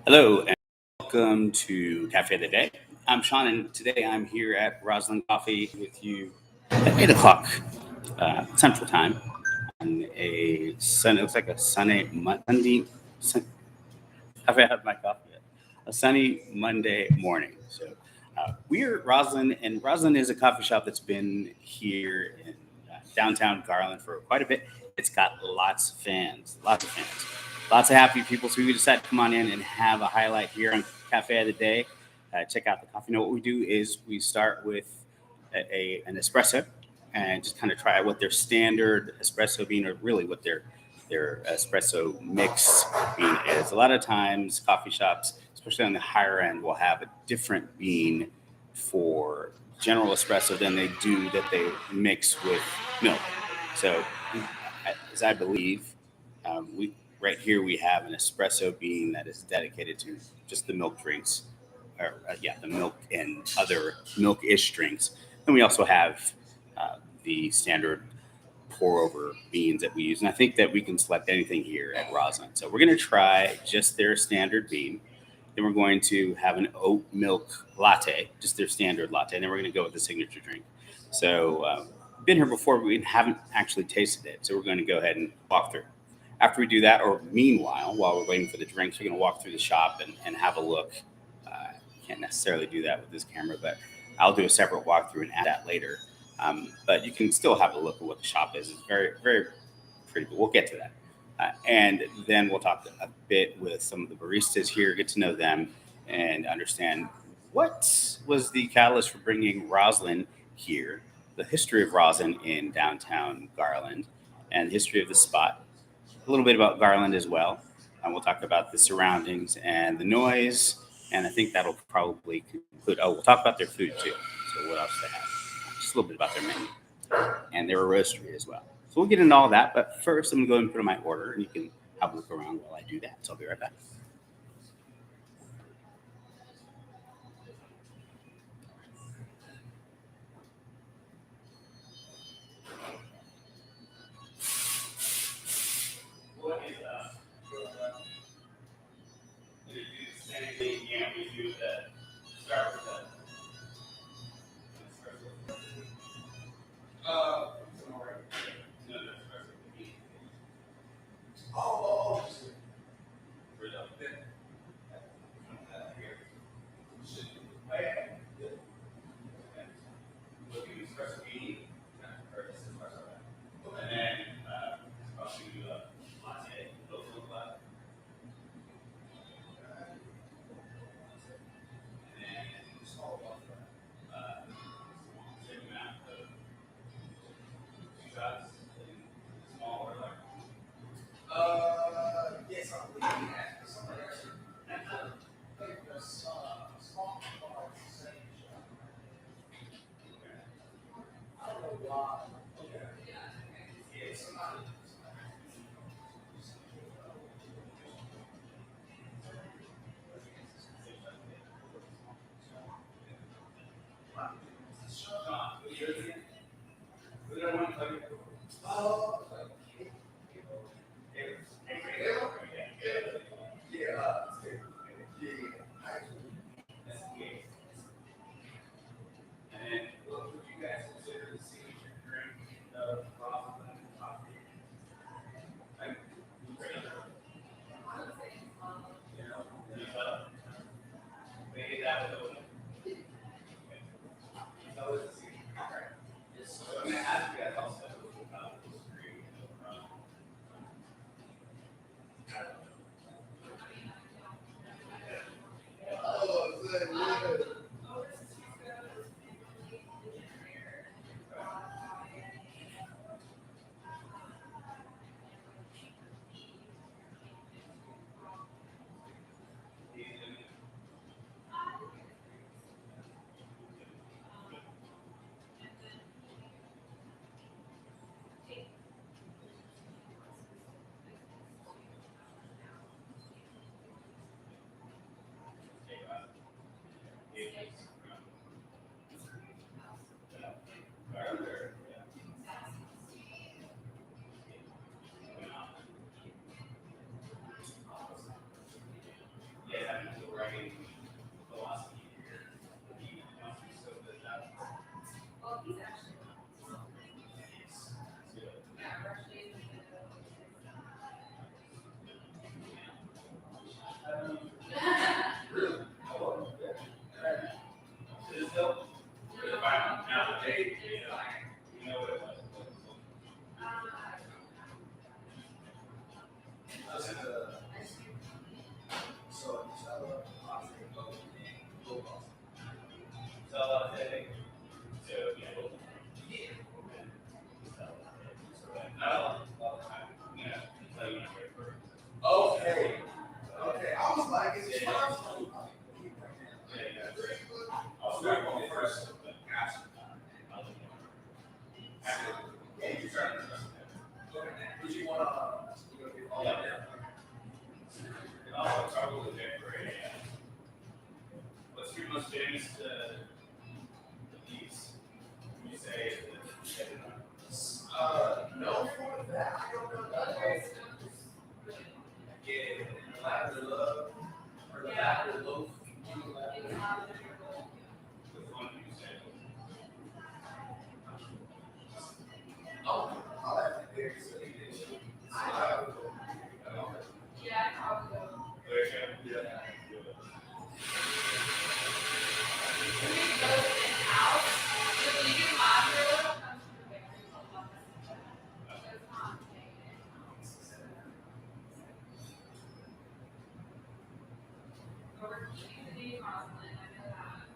Hello and welcome to Cafe of the Day. I'm Sean, and today I'm here at Rosalind Coffee with you at 8 o'clock Central Time on it looks like a sunny Monday. Have I had my coffee yet? A sunny Monday morning. So we're at Rosalind, and Rosalind is a coffee shop that's been here in downtown Garland for quite a bit. It's got lots of fans, lots of happy people. So we decided to come on in and have a highlight here on Cafe of the Day. Check out the coffee. What we do is we start with an espresso and just kind of try what their standard espresso bean, or really what their espresso mix bean is. A lot of times, coffee shops, especially on the higher end, will have a different bean for general espresso than they do that they mix with milk. So, as I believe, we right here we have an espresso bean that is dedicated to just the milk drinks, or the milk and other milk-ish drinks. And we also have the standard pour over beans that we use. And I think that we can select anything here at Rosalind. So we're going to try just their standard bean. Then we're going to have an oat milk latte, just their standard latte. And then we're going to go with the signature drink. So been here before, but we haven't actually tasted it. So we're going to go ahead and walk through. After we do that, or meanwhile, while we're waiting for the drinks, we're going to walk through the shop and have a look. Can't necessarily do that with this camera, but I'll do a separate walkthrough and add that later. But you can still have a look at what the shop is. It's very, very pretty, but we'll get to that. And then we'll talk a bit with some of the baristas here, get to know them, and understand what was the catalyst for bringing Rosalind here, the history of Rosalind in downtown Garland, and the history of the spot. A little bit about Garland as well. And we'll talk about the surroundings and the noise. And I think that'll probably conclude. Oh, we'll talk about their food too. So what else they have? Just a little bit about their menu and their roastery as well. So we'll get into all that. But first, I'm going to go ahead and put in my order, and you can have a look around while I do that. So I'll be right back. What is same thing? Yeah, we do start with no, no, espresso. Oh, oh, oh.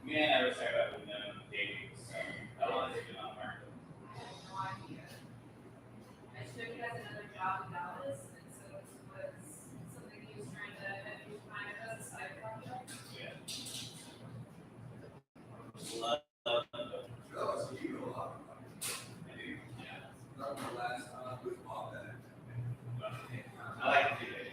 Yeah, I was talking about dating. So how long has it been on the market? I like to do that.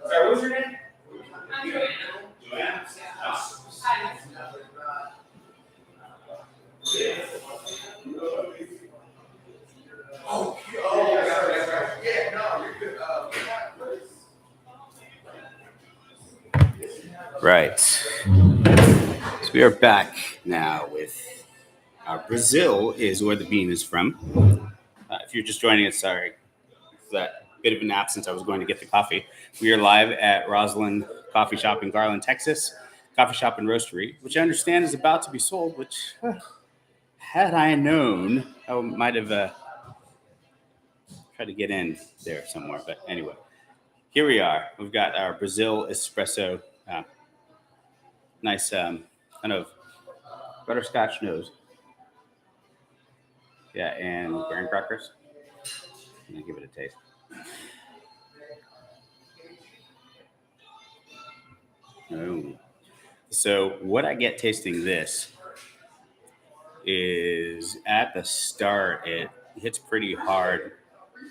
Sorry, what was your name? Joanne? Right. So we are back now with Brazil is where the bean is from. If you're just joining us, sorry for that bit of an absence. I was going to get the coffee. We are live at Rosalind Coffee Shop in Garland, Texas. Coffee shop and roastery, which I understand is about to be sold, which had I known, I might have tried to get in there somewhere. But anyway, here we are. We've got our Brazil espresso. Nice kind of butterscotch nose. Yeah, and graham crackers. I'm gonna give it a taste. Oh, So what I get tasting this is at the start, it hits pretty hard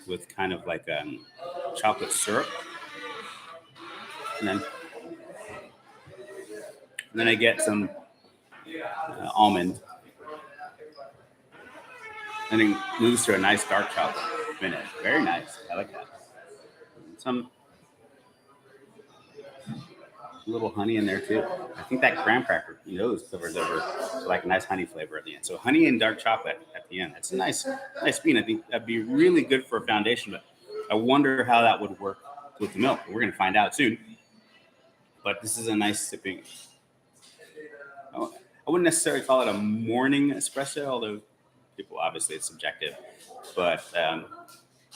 with kind of like chocolate syrup. And then I get some almond. And it moves to a nice dark chocolate finish. Very nice. I like that. Some little honey in there too. I think that graham cracker covers over like a nice honey flavor at the end. So honey and dark chocolate at the end. That's a nice bean. I think that'd be really good for a foundation, but I wonder how that would work with the milk. We're gonna find out soon. But this is a nice sipping. I wouldn't necessarily call it a morning espresso, although people obviously it's subjective. But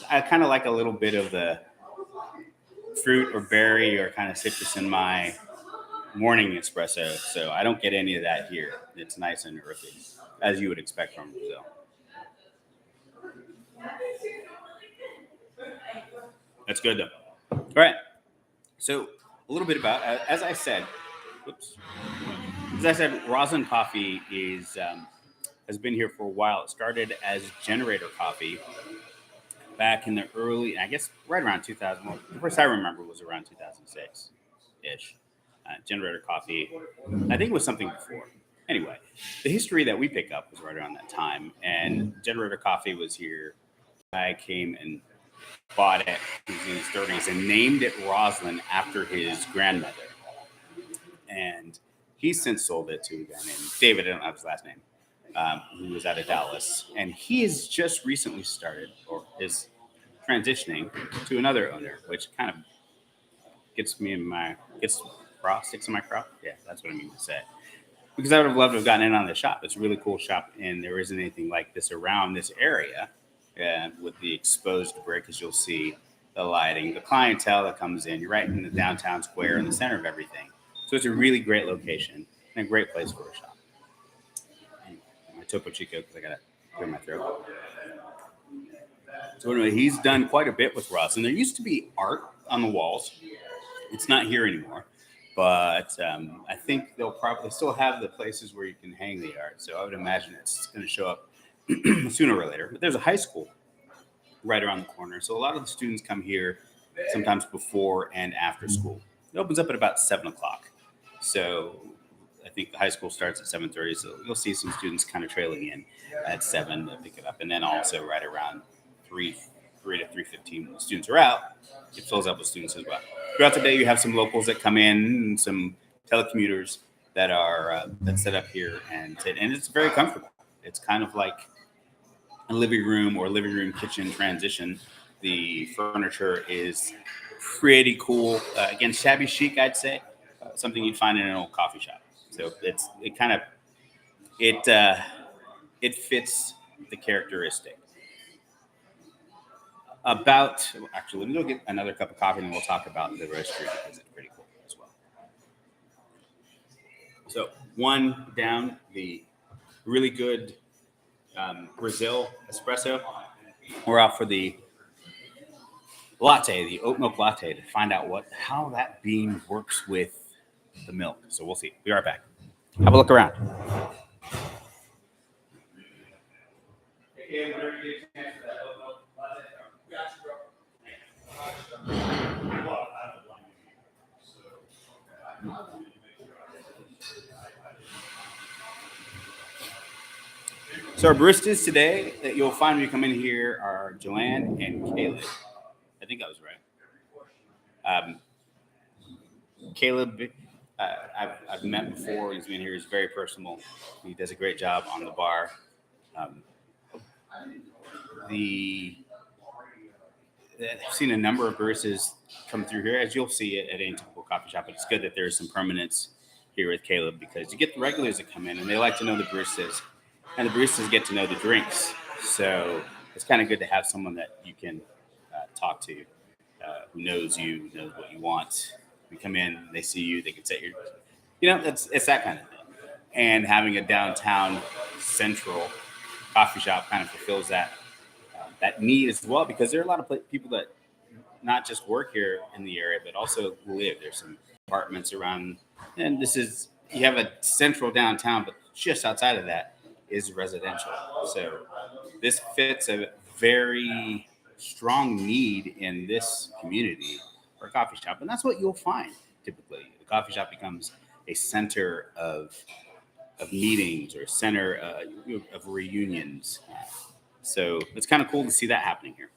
I kind of like a little bit of the fruit or berry or kind of citrus in my morning espresso. So I don't get any of that here. It's nice and earthy, as you would expect from Brazil. That's good though. All right. So a little bit about, whoops. As I said, Rosalind Coffee has been here for a while. It started as Generator Coffee back in the early, I guess, right around 2000. Well, the first I remember was around 2006 ish. Generator Coffee, I think it was something before. Anyway, the history that we pick up was right around that time, and Generator Coffee was here. I came and bought it in his 30s and named it Rosalind after his grandmother. And he's since sold it to a guy named David, I don't have his last name, who was out of Dallas. And he has just recently started, or is transitioning to another owner, which kind of sticks in my crop. Yeah, that's what I mean to say. Because I would have loved to have gotten in on the shop. It's a really cool shop, and there isn't anything like this around this area. With the exposed brick, as you'll see, the lighting, the clientele that comes in. You're right in the downtown square in the center of everything. So it's a really great location and a great place for a shop. Anyway, my Topo Chico, because I got to clear my throat. So anyway, he's done quite a bit with Ross. And there used to be art on the walls. It's not here anymore. But I think they'll probably still have the places where you can hang the art. So I would imagine it's going to show up sooner or later. But there's a high school right around the corner. So a lot of the students come here sometimes before and after school. It opens up at about 7 o'clock. So I think the high school starts at 7:30. So you'll see some students kind of trailing in at 7 to pick it up. And then also right around 3 to 3:15 when the students are out, it fills up with students as well. Throughout the day, you have some locals that come in and some telecommuters that are that set up here and it's very comfortable. It's kind of like a living room kitchen transition. The furniture is pretty cool. Again, shabby chic, I'd say. Something you'd find in an old coffee shop. So it fits the characteristic. Actually, let me go get another cup of coffee and we'll talk about the roastery because it's pretty cool as well. So one down, the really good Brazil espresso. We're out for the latte, the oat milk latte, to find out how that bean works with the milk. So we'll see. Be right back. Have a look around. So our baristas today that you'll find when you come in here are Joanne and Caleb. I think I was right. Caleb, I've met before. He's been here. He's very personable. He does a great job on the bar. I've seen a number of baristas come through here, as you'll see at any typical coffee shop. But it's good that there's some permanence here with Caleb because you get the regulars that come in and they like to know the baristas, and the baristas get to know the drinks. So it's kind of good to have someone that you can talk to, who knows you, knows what you want. You come in, they see you, they can set your, it's that kind of thing. And having a downtown central coffee shop kind of fulfills that need as well, because there are a lot of people that not just work here in the area, but also live. There's some apartments around, and this is you have a central downtown, but just outside of that is residential. So this fits a very strong need in this community for a coffee shop, and that's what you'll find typically. The coffee shop becomes a center of meetings or center of reunions. So it's kind of cool to see that happening here.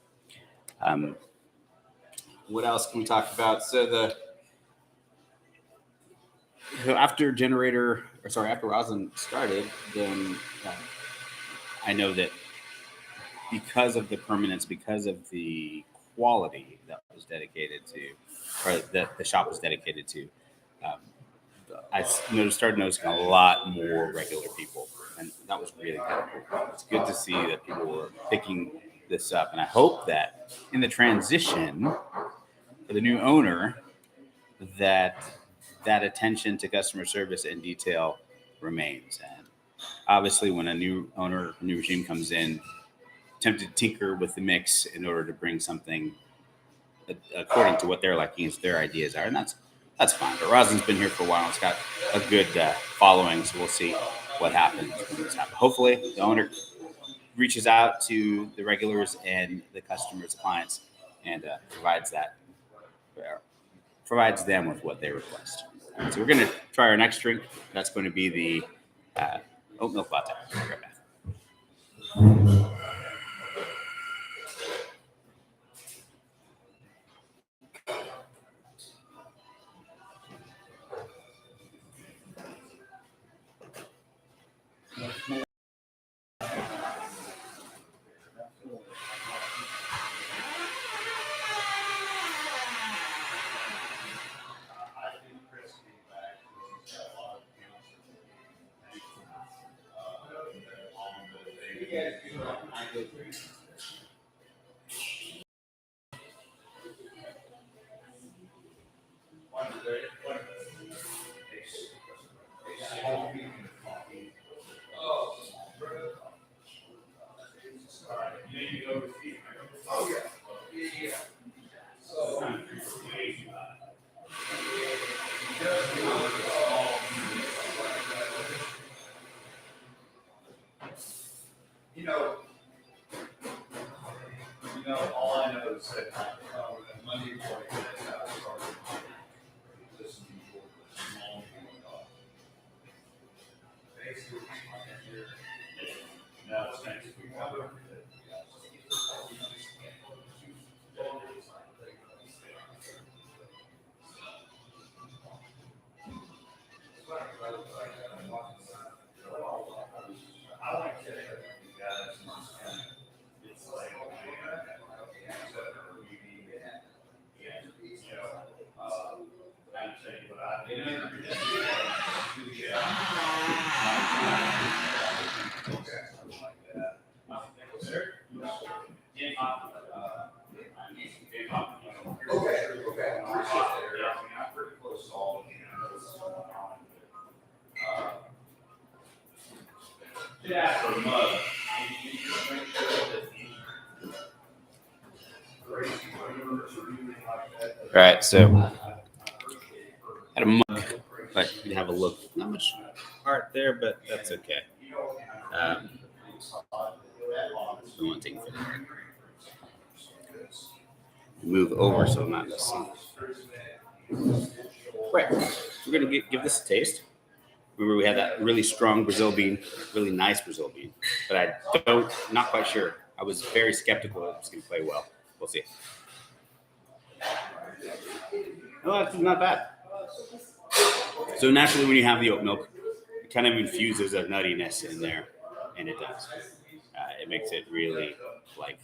What else can we talk about? So after after Rosalind started, then I know that because of the permanence, because of the quality that was dedicated to, or that the shop was dedicated to, um, I started noticing a lot more regular people, and that was really good. It's good to see that people were picking this up, and I hope that in the transition for the new owner, that attention to customer service and detail remains. And obviously, when a new owner, a new regime comes in, tempted to tinker with the mix in order to bring something according to what their likings, their ideas are, and that's fine. But Rosalind's been here for a while; it's got a good following, so we'll see what happens when this happens. Hopefully, the owner reaches out to the regulars and the customers, the clients, and provides them with what they request. Right, so we're going to try our next drink. That's going to be the oat milk latte. Right back. All I know is that Monday morning, I started listening to small basically, now it's next week. I like to you guys. It's like okay. I'm pretty close to all of you. Yeah, for mud. All right, so had a mug, but you have a look. Not much art there, but that's okay. Um, I want to take move over so I'm not missing. Right, we're gonna give this a taste. Remember, we had that really strong Brazil bean, really nice Brazil bean, but not quite sure. I was very skeptical it was going to play well. We'll see. Oh, that's not bad. So naturally, when you have the oat milk, it kind of infuses a nuttiness in there, and it does. It makes it really like,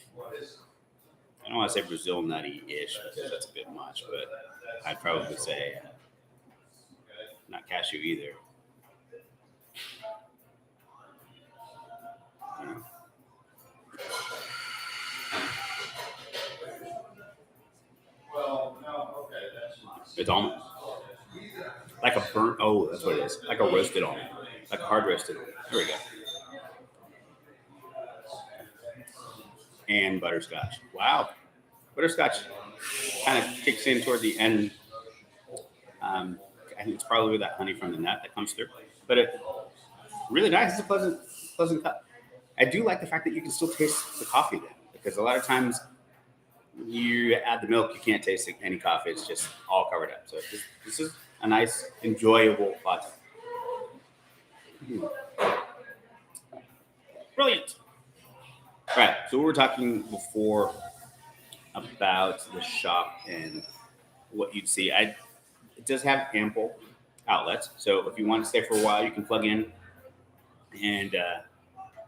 I don't want to say Brazil nutty-ish because that's a bit much, but I'd probably say not cashew either. It's almond. Like a burnt, that's what it is. Like a roasted almond. Like a hard roasted almond. There we go. And butterscotch. Wow. Butterscotch kind of kicks in toward the end. I and it's probably that honey from the nut that comes through. But it really nice. It's a pleasant cup. I do like the fact that you can still taste the coffee then, because a lot of times you add the milk, you can't taste any coffee. It's just all covered up. So this is a nice, enjoyable latte. Brilliant. All right. So we were talking before about the shop and what you'd see. It does have ample outlets. So if you want to stay for a while, you can plug in and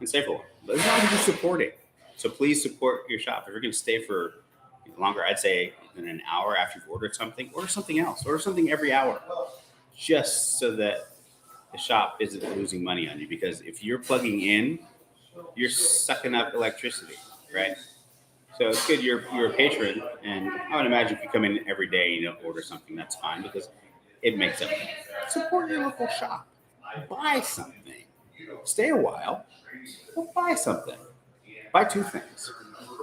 stay for a while. But as long as you support it. So please support your shop. If you're going to stay for longer, I'd say in an hour after you've ordered something, order something else. Order something every hour, just so that the shop isn't losing money on you. Because if you're plugging in, you're sucking up electricity, right? So it's good you're a patron, and I would imagine if you come in every day and you don't order something, that's fine because it makes up. Support your local shop. Buy something. Stay a while. But buy something. Buy two things.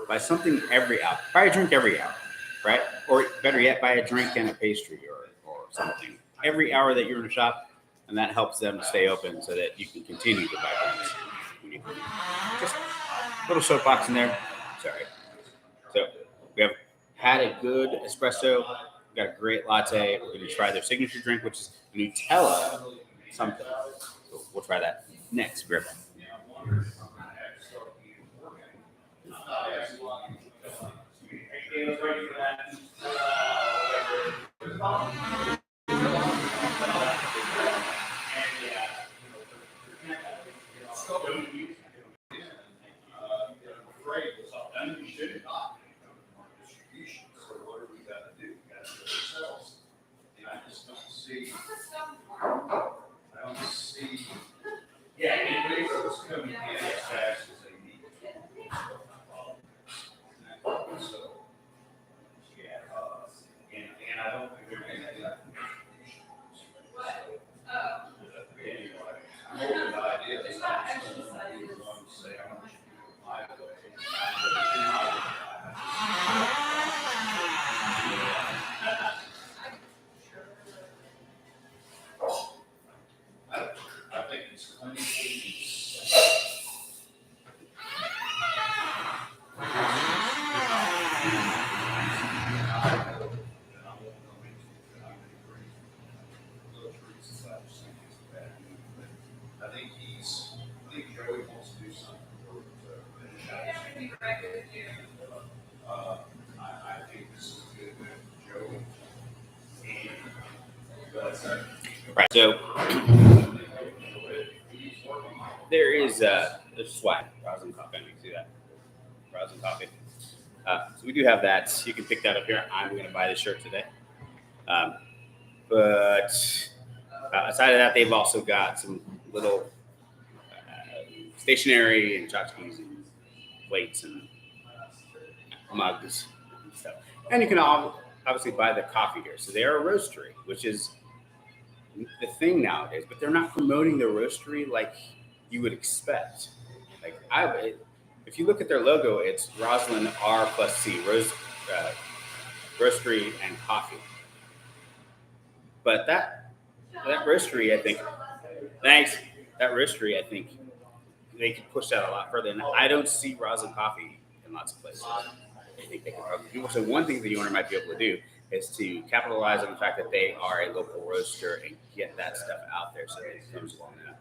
Buy something every hour. Buy a drink every hour, right? Or better yet, buy a drink and a pastry or something every hour that you're in the shop, and that helps them to stay open so that you can continue to buy drinks. Just a little soapbox in there. Sorry. So we have had a good espresso. We got a great latte. We're going to try their signature drink, which is Nutella something. So we'll try that next. Grip. Yeah, anybody that's coming in as fast as they need to. So, yeah, and I don't think they're going to do that. Anyway, I'm hoping the idea is not someone who's going to say, I want you to do it my way. I think it's clinically. I think Joey wants to do something for I think this is a good Joey. Right. So there's swag. Rosalind Coffee. You can see that. Rosalind Coffee. So we do have that. You can pick that up here. I'm going to buy the shirt today. But aside of that, they've also got some little stationery and tchotchkes and plates and mugs and stuff. And you can obviously buy the coffee here. So they are a roastery, which is the thing nowadays. But they're not promoting the roastery like you would expect. Like if you look at their logo, it's Rosalind R+C, roastery and coffee. But that roastery, I think, thanks. That roastery, I think, they could push that a lot further. And I don't see Rosalind Coffee in lots of places. I think they could probably do. So one thing the owner might be able to do is to capitalize on the fact that they are a local roaster and get that stuff out there so that it comes along. And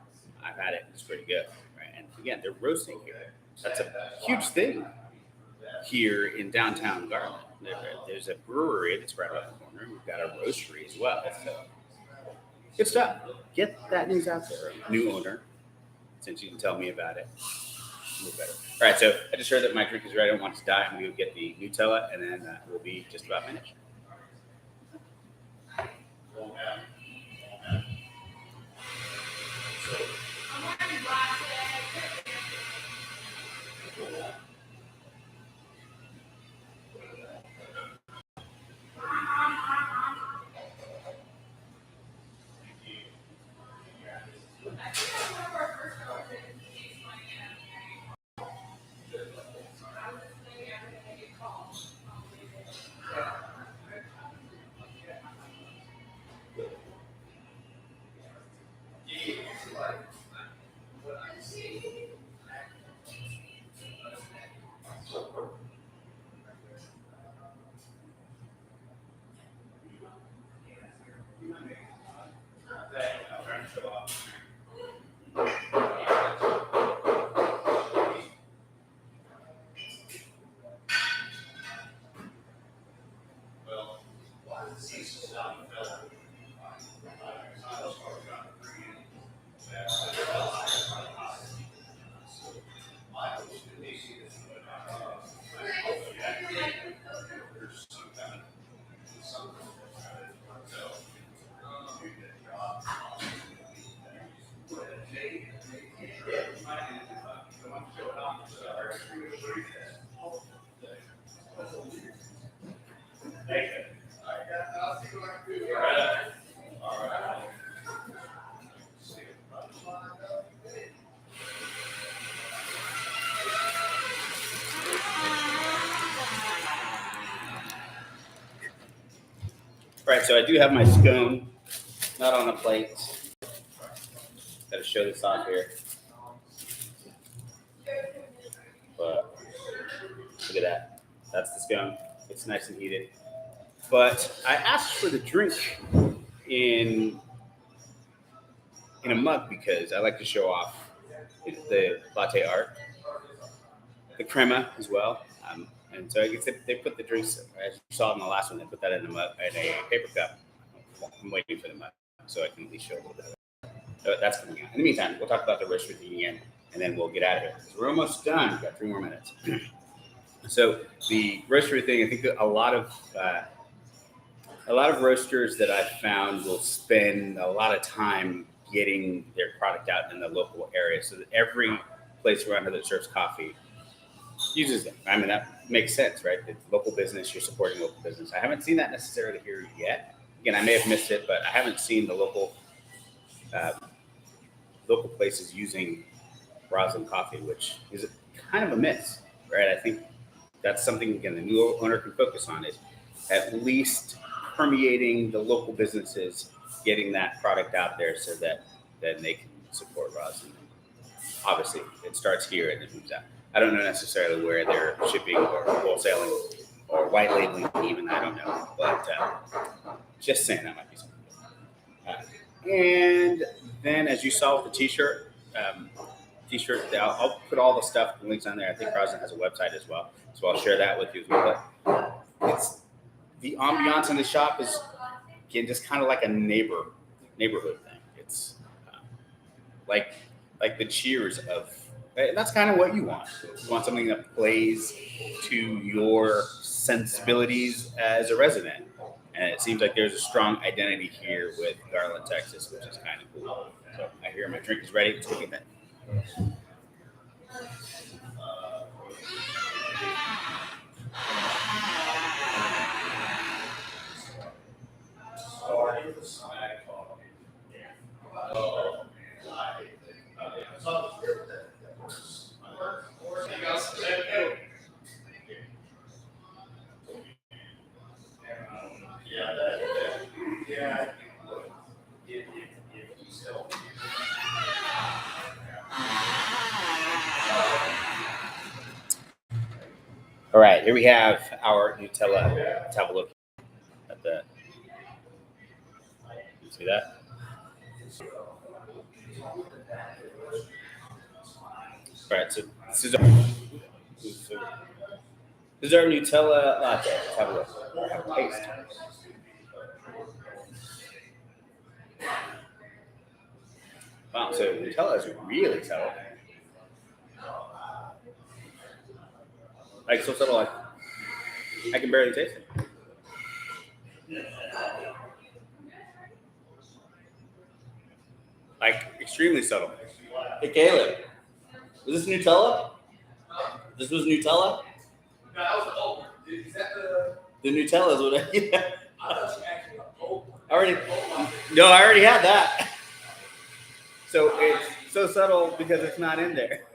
I've had it; it's pretty good. Right? And again, they're roasting here. That's a huge thing here in downtown Garland. There's a brewery that's right around the corner. We've got a roastery as well. So good stuff. Get that news out there. New owner, since you can tell me about it. A little better. All right, so I just heard that my drink is ready. I don't want it to die. I'm going to go get the Nutella, and then we'll be just about finished. right, so I do have my scone, not on a plate. Got to show this off here. But look at that. That's the scone. It's nice and heated. But I asked for the drink in a mug because I like to show off the latte art, the crema as well. And so I guess they put the drinks, as you saw in the last one, they put that in a mug, in a paper cup. I'm waiting for the mug so I can at least show a little bit of it. So that's coming out. In the meantime, we'll talk about the roastery thing again, and then we'll get out of here. So we're almost done. We've got 3 more minutes. So the roastery thing, I think that a lot of roasters that I've found will spend a lot of time getting their product out in the local area, so that every place around here that serves coffee uses them. I mean, that makes sense, right? It's local business. You're supporting local business. I haven't seen that necessarily here yet. Again, I may have missed it, but I haven't seen the local places using Rosalind Coffee, which is kind of a miss, right? I think that's something, again, the new owner can focus on, is at least permeating the local businesses, getting that product out there so that then they can support Rosalind. Obviously, it starts here and it moves out. I don't know necessarily where they're shipping or wholesaling or white labeling even. I don't know. But just saying that might be something. And then, as you saw with the t-shirt, I'll put all the stuff, the links on there. I think Rosalind has a website as well. So I'll share that with you as well. But it's the ambiance in the shop is, again, just kind of like a neighborhood thing. It's like the cheers of, and that's kind of what you want. You want something that plays to your sensibilities as a resident. And it seems like there's a strong identity here with Garland, Texas, which is kind of cool. So I hear my drink is ready. Let's go get that. All right, here we have our Nutella. Let's have a look at the. You see that? All right, so this is our Nutella latte. Let's have a look. Have a taste. Wow, so Nutella is really subtle. Like so subtle, like I can barely taste it. Like extremely subtle. Hey Caleb, was this Nutella? This was Nutella? Is that the Nutella is what I yeah. I already had that. So it's so subtle because it's not in there.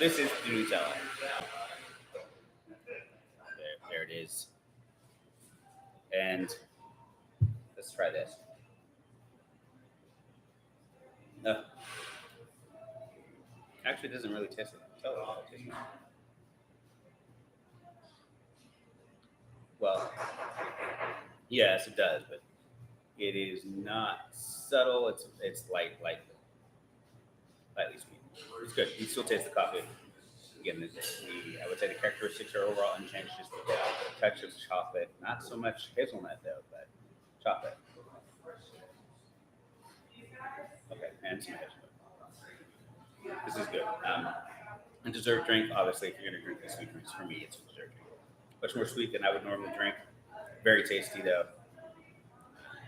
This is the Nutella. There it is. And let's try this. No, actually, it doesn't really taste like Nutella. Well, yes, it does, but it is not subtle. It's lightly sweet. It's good. You still taste the coffee. Again, I would say the characteristics are overall unchanged. Just the touch of chocolate, not so much hazelnut though, but chocolate. Okay, and some hazelnut. This is good. A dessert drink, obviously, if you're going to drink the sweet drinks, for me, it's a dessert drink. Much more sweet than I would normally drink. Very tasty though.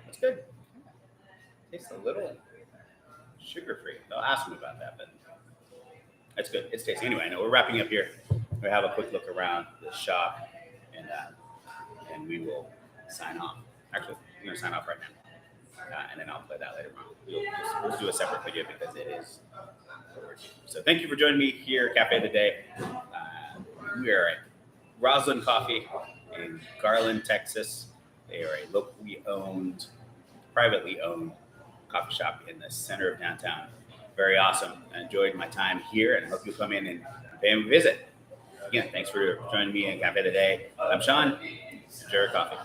It's good. Tastes a little sugar free. They'll ask me about that, but it's good. It's tasty. Anyway, I know we're wrapping up here. We'll have a quick look around the shop, and we will sign off. Actually, we're going to sign off right now, and then I'll play that later on. We'll do a separate video because it is overdue. So thank you for joining me here at Cafe of the Day. We are at Rosalind Coffee in Garland, Texas. They are a locally owned, privately owned coffee shop in the center of downtown. Very awesome. I enjoyed my time here and hope you'll come in and pay them a visit. Again, thanks for joining me in Cafe of the Day. I'm Sean. Enjoy your coffee.